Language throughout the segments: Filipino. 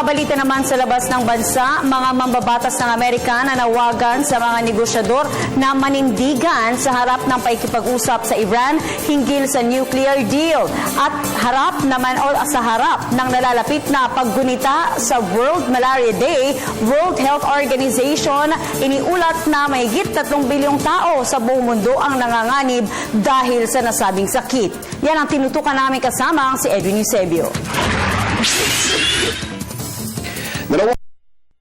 balita naman sa labas ng bansa, mga mambabatas ng Amerika na nawagan sa mga negosyador na manindigan sa harap ng paikipag-usap sa Iran hinggil sa nuclear deal at sa harap ng nalalapit na paggunita sa World Malaria Day. World Health Organization iniulat na mahigit 3 bilyong tao sa buong mundo ang nanganganib dahil sa nasabing sakit. Yan ang tinutukan namin kasama si Edwin Eusebio. Nanawagan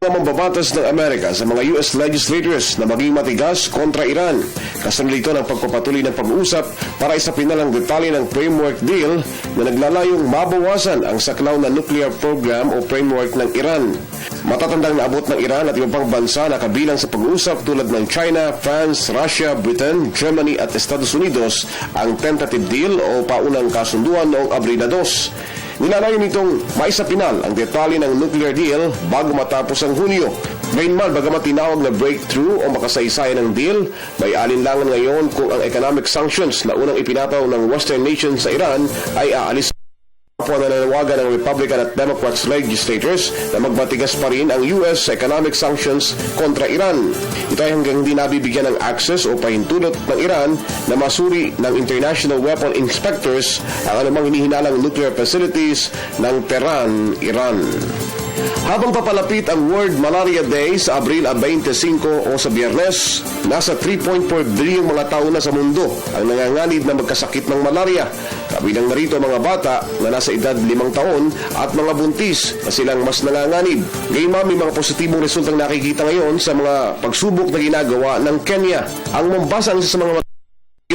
ang mambabatas ng Amerika sa mga US legislators na maging matigas kontra Iran. Kasunod ito ng pagpapatuloy ng pag-uusap para isapin na lang detalye ng framework deal na naglalayong mabawasan ang saklaw na nuclear program o framework ng Iran. Matatandang naabot ng Iran at iba pang bansa na kabilang sa pag-uusap tulad ng China, France, Russia, Britain, Germany at Estados Unidos ang tentative deal o paunang kasunduan noong Abril 2. Nilalayo nitong maisapinal ang detalye ng nuclear deal bago matapos ang Hunyo. Gayunman, bagamat tinawag na breakthrough o makasaysayan ng deal, may alinlangan ngayon kung ang economic sanctions na unang ipinataw ng Western nations sa Iran ay aalis. Po na nanawagan ng Republican at Democrats legislators na magmatigas pa rin ang US economic sanctions kontra Iran. Ito ay hanggang hindi nabibigyan ng access o pahintulot ng Iran na masuri ng International Weapon Inspectors ang anumang hinihinalang nuclear facilities ng Tehran, Iran. Habang papalapit ang World Malaria Day sa Abril 25 o sa Biyernes, nasa 3.4 bilyong mga tao na sa mundo ang nanganganib na magkasakit ng malaria. Kabilang narito mga bata na nasa edad 5 taon at mga buntis na silang mas nanganganib. Gayunman, may mga positibong resultang nakikita ngayon sa mga pagsubok na ginagawa ng Kenya. Ang Mombasa ang isa sa mga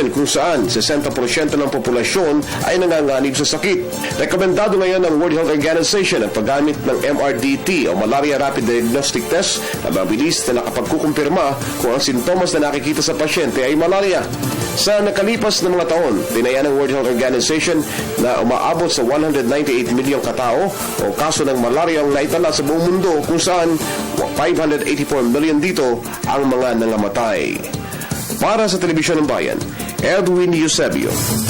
kung saan 60% ng populasyon ay nanganganib sa sakit. Rekomendado ngayon ng World Health Organization ang paggamit ng MRDT o Malaria Rapid Diagnostic Test na mabilis na nakapagkukumpirma kung ang sintomas na nakikita sa pasyente ay malaria. Sa nakalipas na mga taon, tinaya ng World Health Organization na umaabot sa 198 milyong katao o kaso ng malaria ang naitala sa buong mundo kung saan 584 million dito ang mga nangamatay. Para sa Telebisyon ng Bayan, Edwin Eusebio.